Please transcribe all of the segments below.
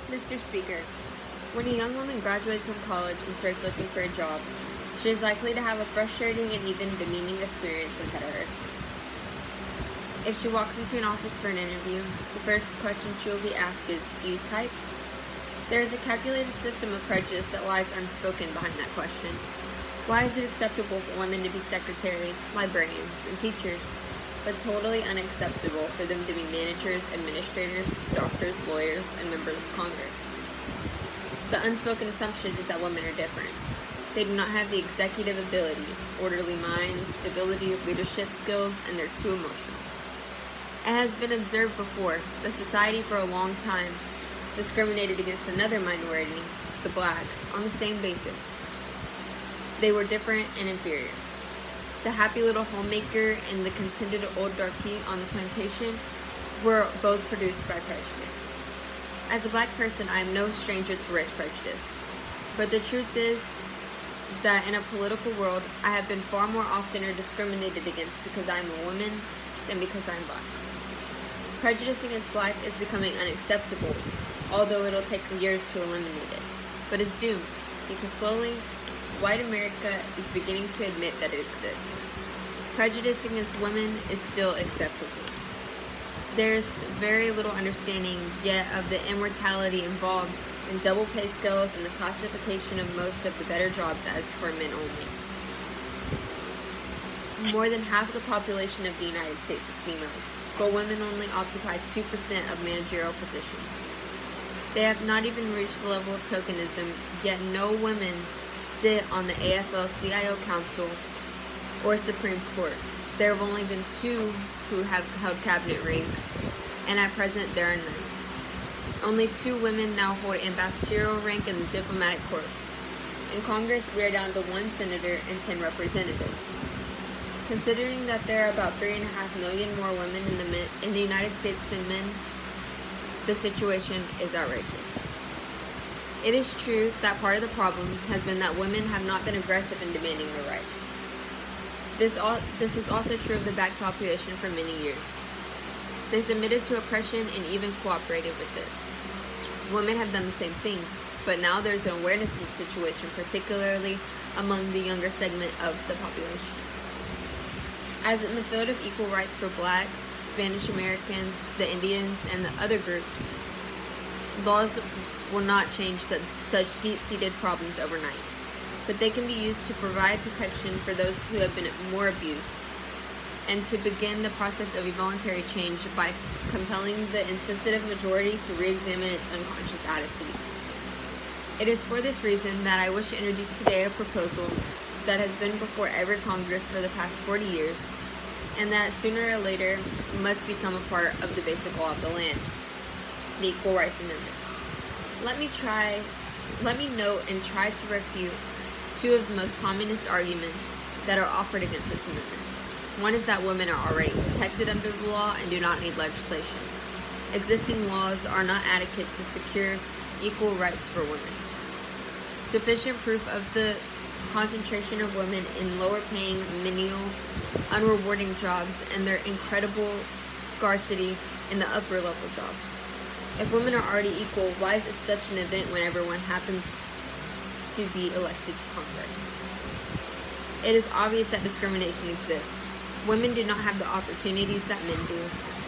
Mr. Speaker, when a young woman graduates from college and starts looking for a job, she is likely to have a frustrating and even demeaning experience ahead of her. If she walks into an office for an interview, the first question she will be asked is, "Do you type?" There is a calculated system of prejudice that lies unspoken behind that question. Why is it acceptable for women to be secretaries, librarians, and teachers, but totally unacceptable for them to be managers, administrators, doctors, lawyers, and members of Congress? The unspoken assumption is that women are different. They do not have the executive ability, orderly minds, stability, leadership skills, and they're too emotional. It has been observed before that society for a long time discriminated against another minority, the blacks, on the same basis. They were different and inferior. The happy little homemaker and the contented old darky on the plantation were both produced by prejudice. As a black person, I am no stranger to race prejudice, but the truth is that in a political world, I have been far more often discriminated against because I am a woman than because I am black. Prejudice against black is becoming unacceptable, although it'll take years to eliminate it, but it's doomed because slowly, white America is beginning to admit that it exists. Prejudice against women is still acceptable. There's very little understanding yet of the immortality involved in double pay scales and the classification of most of the better jobs as for men only. More than half of the population of the United States is female, but women only occupy 2% of managerial positions. They have not even reached the level of tokenism, yet no women sit on the AFL-CIO Council or Supreme Court. There have only been 2 who have held cabinet rank, and at present there are none. Only 2 women now hold ambassadorial rank in the diplomatic corps. In Congress, we are down to 1 senator and 10 representatives. Considering that there are about 3.5 million more women in the United States than men, the situation is outrageous. It is true that part of the problem has been that women have not been aggressive in demanding their rights. This was also true of the black population for many years. They submitted to oppression and even cooperated with it. Women have done the same thing, but now there's an awareness in the situation, particularly among the younger segment of the population. As in the field of equal rights for blacks, Spanish Americans, the Indians, and the other groups, laws will not change such deep-seated problems overnight, but they can be used to provide protection for those who have been more abused, and to begin the process of voluntary change by compelling the insensitive majority to re-examine its unconscious attitudes. It is for this reason that I wish to introduce today a proposal that has been before every Congress for the past 40 years, and that sooner or later must become a part of the basic law of the land, the Equal Rights Amendment. Let me note and try to refute 2 of the most communist arguments that are offered against this amendment. One is that women are already protected under the law and do not need legislation. Existing laws are not adequate to secure equal rights for women. Sufficient proof of the concentration of women in lower-paying, menial, unrewarding jobs and their incredible scarcity in the upper-level jobs. If women are already equal, why is it such an event when everyone happens to be elected to Congress? It is obvious that discrimination exists. Women do not have the opportunities that men do,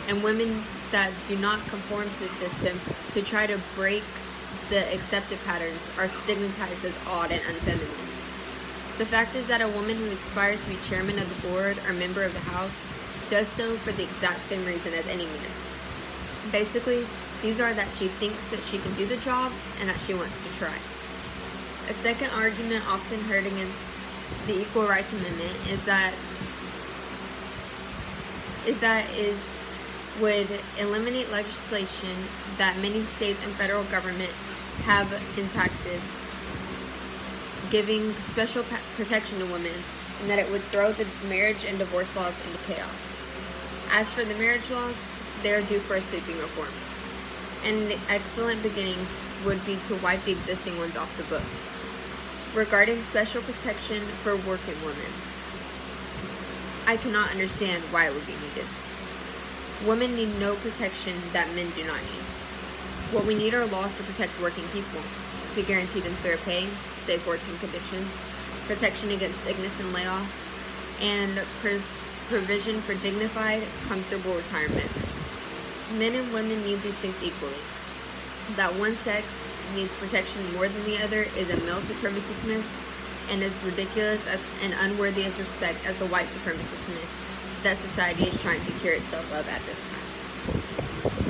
and women that do not conform to the system, who try to break the accepted patterns, are stigmatized as odd and unfeminine. The fact is that a woman who aspires to be chairman of the board or member of the House does so for the exact same reason as any man. Basically, these are that she thinks that she can do the job and that she wants to try. A second argument often heard against the Equal Rights Amendment would eliminate legislation that many states and federal government have enacted, giving special protection to women, and that it would throw the marriage and divorce laws into chaos. As for the marriage laws, they are due for a sweeping reform. And an excellent beginning would be to wipe the existing ones off the books. Regarding special protection for working women, I cannot understand why it would be needed. Women need no protection that men do not need. What we need are laws to protect working people, to guarantee them fair pay, safe working conditions, protection against sickness and layoffs, and provision for dignified, comfortable retirement. Men and women need these things equally. That one sex needs protection more than the other is a male supremacist myth, and as ridiculous and unworthy as respect as the white supremacist myth that society is trying to cure itself of at this time.